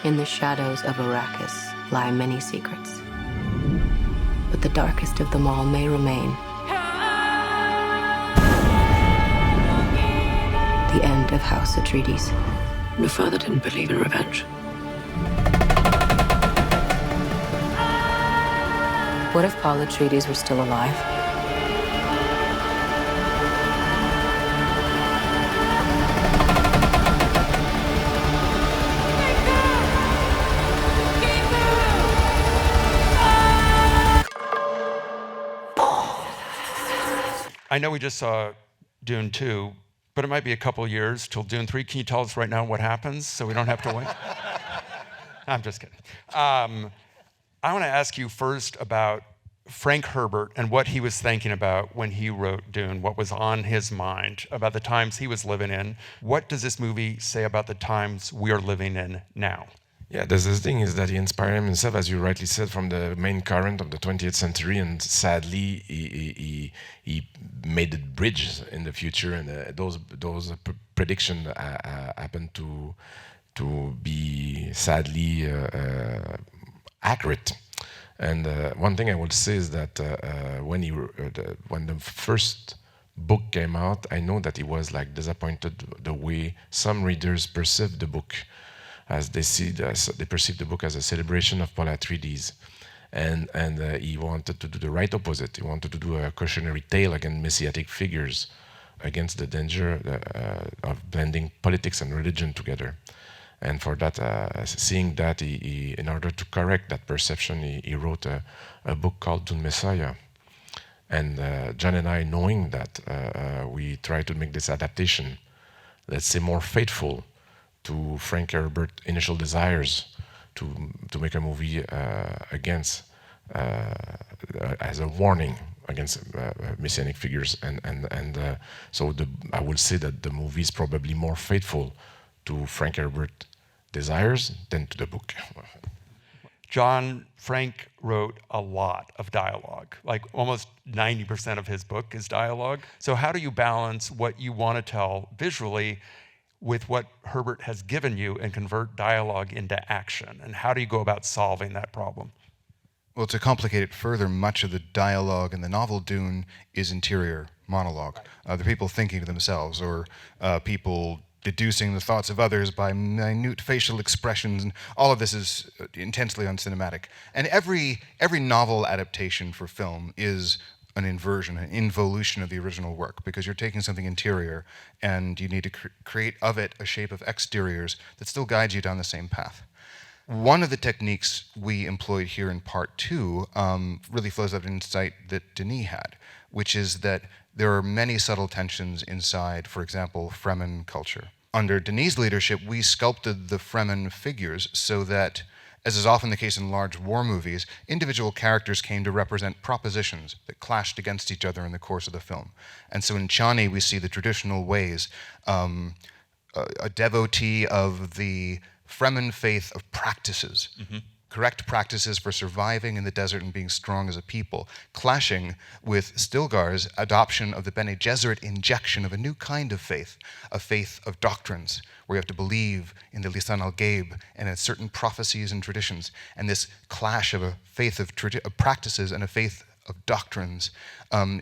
In the shadows of Arrakis lie many secrets. But the darkest of them all may remain. The end of House Atreides. Your father didn't believe in revenge. What if Paul Atreides were still alive? I know we just saw Dune 2, but it might be a couple years till Dune 3. Can you tell us right now what happens so we don't have to wait? I'm just kidding. I want to ask you first about Frank Herbert and what he was thinking about when he wrote Dune, what was on his mind about the times he was living in. What does this movie say about the times we are living in now? Yeah, there's this thing is that he inspired himself, as you rightly said, from the main current of the 20th century, and sadly, he made it bridge in the future, and those predictions happened to be sadly accurate. And one thing I will say is that when the first book came out, I know that he was like disappointed the way some readers perceived the book, as they perceive the book as a celebration of Paul Atreides, and he wanted to do the right opposite. He wanted to do a cautionary tale against messianic figures, against the danger of blending politics and religion together. And for that, seeing that, he, in order to correct that perception, he wrote a book called Dune Messiah. And John and I, knowing that, we tried to make this adaptation, let's say, more faithful to Frank Herbert's initial desires to make a movie against, as a warning against messianic figures. So I would say that the movie is probably more faithful to Frank Herbert's desires than to the book. John, Frank wrote a lot of dialogue, like almost 90% of his book is dialogue. So how do you balance what you want to tell visually with what Herbert has given you and convert dialogue into action? And how do you go about solving that problem? Well, to complicate it further, much of the dialogue in the novel Dune is interior monologue. The people thinking to themselves, or people deducing the thoughts of others by minute facial expressions, and all of this is intensely uncinematic. And every novel adaptation for film is an inversion, an involution of the original work, because you're taking something interior and you need to create of it a shape of exteriors that still guides you down the same path. One of the techniques we employed here in part 2 really flows out of an insight that Denis had, which is that there are many subtle tensions inside, for example, Fremen culture. Under Denis' leadership, we sculpted the Fremen figures so that, as is often the case in large war movies, individual characters came to represent propositions that clashed against each other in the course of the film. And so in Chani, we see the traditional ways, a devotee of the Fremen faith of practices, correct practices for surviving in the desert and being strong as a people, clashing with Stilgar's adoption of the Bene Gesserit injection of a new kind of faith, a faith of doctrines, where you have to believe in the Lisan al-Gaib and in certain prophecies and traditions. And this clash of a faith of practices and a faith of doctrines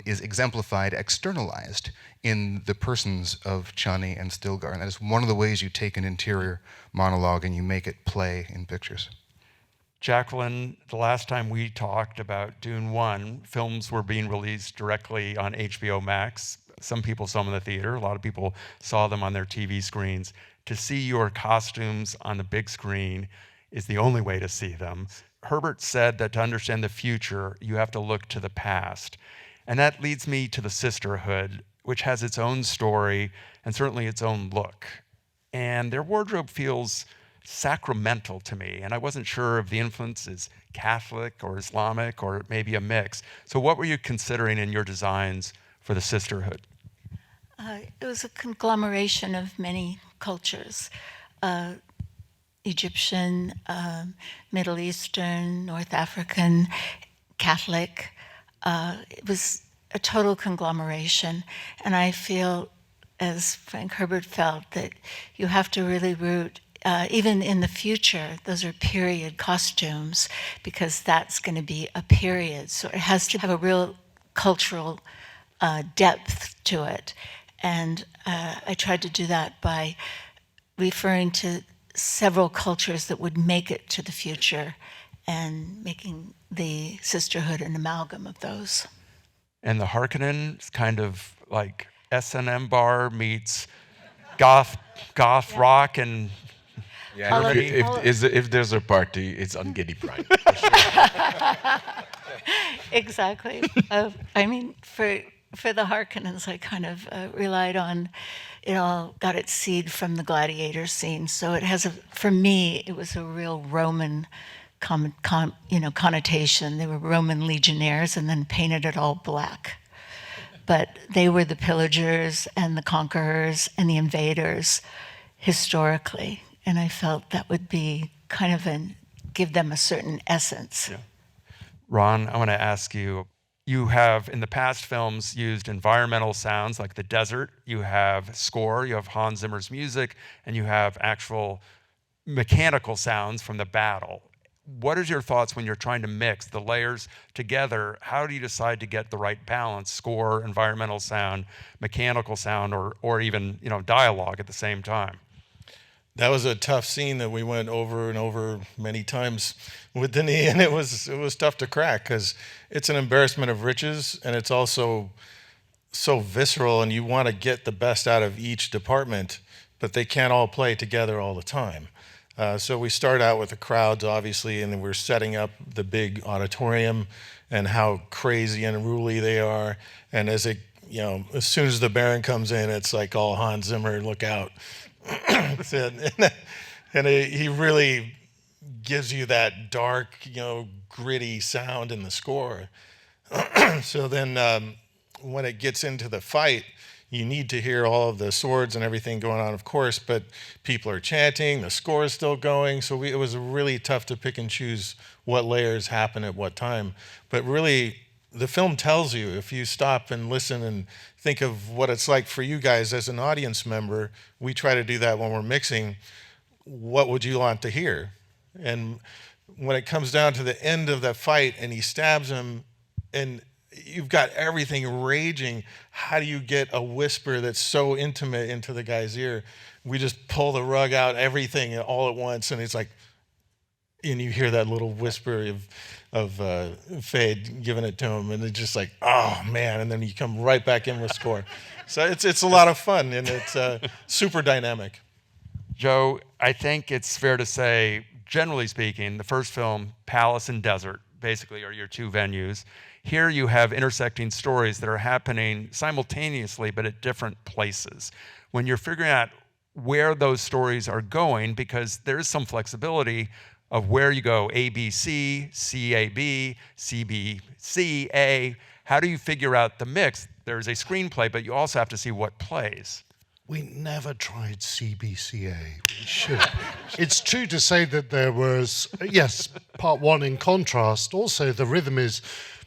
is exemplified, externalized in the persons of Chani and Stilgar. And that is one of the ways you take an interior monologue and you make it play in pictures. Jacqueline, the last time we talked about Dune 1, films were being released directly on HBO Max. Some people saw them in the theater. A lot of people saw them on their TV screens. To see your costumes on the big screen is the only way to see them. Herbert said that to understand the future, you have to look to the past. And that leads me to the Sisterhood, which has its own story and certainly its own look. And their wardrobe feels sacramental to me, and I wasn't sure if the influence is Catholic or Islamic or maybe a mix. So what were you considering in your designs for the Sisterhood? It was a conglomeration of many cultures, Egyptian, Middle Eastern, North African, Catholic. It was a total conglomeration, and I feel, as Frank Herbert felt, that you have to really root even in the future, those are period costumes because that's going to be a period. So it has to have a real cultural depth to it. And I tried to do that by referring to several cultures that would make it to the future and making the sisterhood an amalgam of those. And the Harkonnen is kind of like S&M bar meets goth rock and Yeah, if there's a party, it's on Giddy Pride. Exactly. I mean, for the Harkonnens, I kind of relied on, it all got its seed from the gladiator scene. So it has for me, it was a real Roman connotation. They were Roman legionnaires and then painted it all black. But they were the pillagers and the conquerors and the invaders historically. And I felt that would be kind of give them a certain essence. Yeah. Ron, I want to ask you, you have in the past films used environmental sounds like the desert, you have score, you have Hans Zimmer's music, and you have actual mechanical sounds from the battle. What is your thoughts when you're trying to mix the layers together? How do you decide to get the right balance, score, environmental sound, mechanical sound, or even dialogue at the same time? That was a tough scene that we went over and over many times with Denis, and it was tough to crack because it's an embarrassment of riches, and it's also so visceral, and you want to get the best out of each department, but they can't all play together all the time. So we start out with the crowds, obviously, and then we're setting up the big auditorium and how crazy and unruly they are. And as soon as the Baron comes in, it's like all Hans Zimmer, look out. and he really gives you that dark, gritty sound in the score. So then when it gets into the fight, you need to hear all of the swords and everything going on, of course, but people are chanting, the score is still going, so it was really tough to pick and choose what layers happen at what time. But really, the film tells you, if you stop and listen and think of what it's like for you guys as an audience member, we try to do that when we're mixing, what would you want to hear? And when it comes down to the end of that fight and he stabs him and you've got everything raging, how do you get a whisper that's so intimate into the guy's ear? We just pull the rug out, everything all at once, and it's like, and you hear that little whisper of Fade giving it to him, and it's just like, oh man, and then you come right back in with score. So it's a lot of fun, and it's super dynamic. Joe, I think it's fair to say, generally speaking, the first film, Palace and Desert, basically are your two venues. Here you have intersecting stories that are happening simultaneously, but at different places. When you're figuring out where those stories are going, because there is some flexibility of where you go, ABC, CAB, CBCA, how do you figure out the mix? There's a screenplay, but you also have to see what plays. We never tried CBCA. We should. It's true to say that there was, yes, part one in contrast. Also, the rhythm is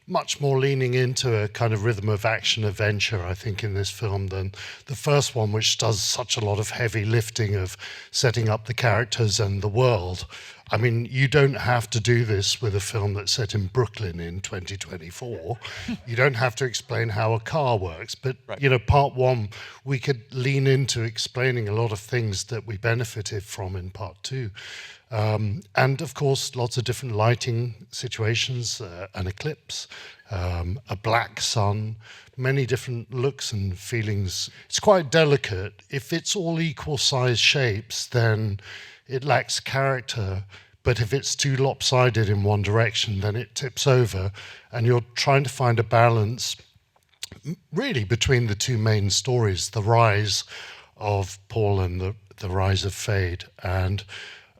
much more leaning into a kind of rhythm of action adventure, I think, in this film than the first one, which does such a lot of heavy lifting of setting up the characters and the world. I mean, you don't have to do this with a film that's set in Brooklyn in 2024. You don't have to explain how a car works. But, right. Part one, we could lean into explaining a lot of things that we benefited from in part two. And of course, lots of different lighting situations, an eclipse, a black sun, many different looks and feelings. It's quite delicate. If it's all equal size shapes, then it lacks character. But if it's too lopsided in one direction, then it tips over. And you're trying to find a balance really between the two main stories, the rise of Paul and the rise of Fade. And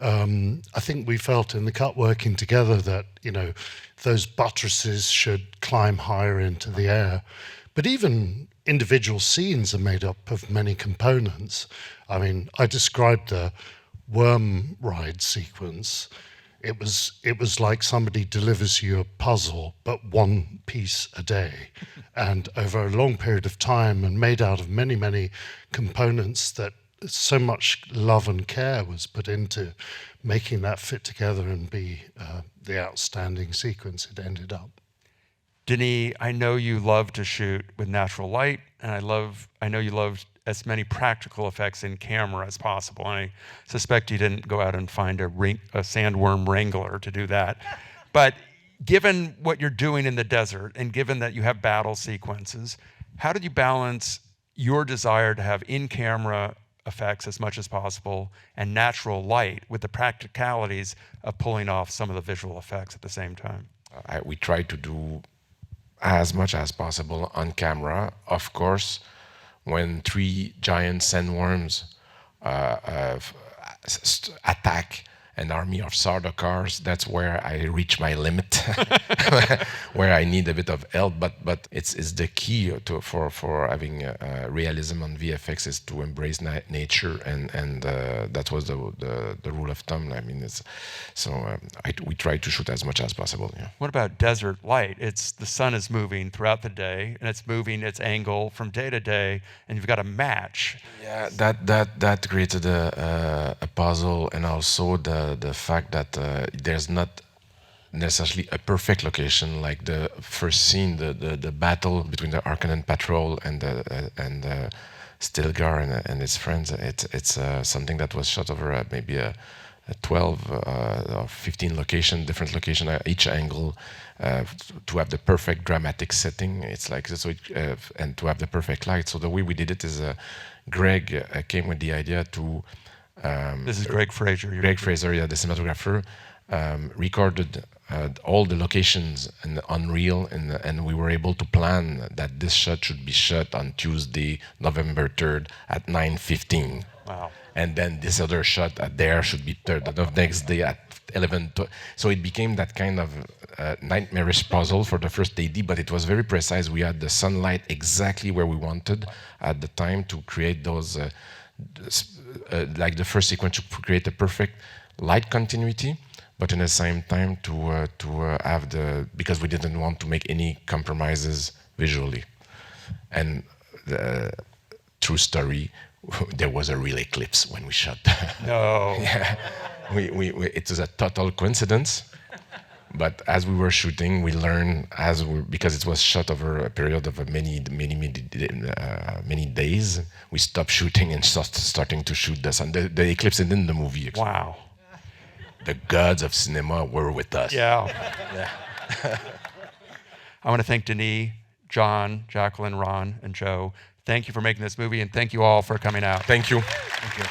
I think we felt in the cut working together that, those buttresses should climb higher into the air. But even individual scenes are made up of many components. I mean, I described the worm ride sequence. It was like somebody delivers you a puzzle, but one piece a day, and over a long period of time, and made out of many, many components that so much love and care was put into making that fit together and be the outstanding sequence it ended up. Denis, I know you love to shoot with natural light, and I know you love as many practical effects in camera as possible. And I suspect you didn't go out and find a sandworm wrangler to do that. But given what you're doing in the desert, and given that you have battle sequences, how did you balance your desire to have in-camera effects as much as possible and natural light with the practicalities of pulling off some of the visual effects at the same time? We try to do as much as possible on camera. Of course, when 3 giant sandworms attack an army of Sardaukars, that's where I reach my limit, where I need a bit of help. But it's the key for having realism on VFX is to embrace nature, and that was the rule of thumb. I mean, we try to shoot as much as possible. Yeah. What about desert light? The sun is moving throughout the day, and it's moving its angle from day to day, and you've got to match. Yeah, that created a puzzle, and also the fact that there's not necessarily a perfect location. Like the first scene, the battle between the Harkonnen patrol and Stilgar and his friends. It's something that was shot over maybe a 12 or 15 different location at each angle, to have the perfect dramatic setting. It's like so, and to have the perfect light. So the way we did it is, Greg came with the idea to. This is Greg Fraser. Greg Fraser, yeah, the cinematographer, recorded all the locations in Unreal, and we were able to plan that this shot should be shot on Tuesday, November 3rd at 9:15. Wow. And then this other shot there should be the next day at 11. So it became that kind of nightmarish puzzle for the first AD, but it was very precise. We had the sunlight exactly where we wanted at the time to create those, like the first sequence, to create a perfect light continuity, but in the same time to have because we didn't want to make any compromises visually. And the true story, there was a real eclipse when we shot. No. Yeah. It was a total coincidence, but as we were shooting, we learned because it was shot over a period of many days. We stopped shooting and starting to shoot the sun. The eclipse is in the movie. Actually. Wow. The gods of cinema were with us. Yeah. I want to thank Denis, John, Jacqueline, Ron, and Joe. Thank you for making this movie, and thank you all for coming out. Thank you. Thank you.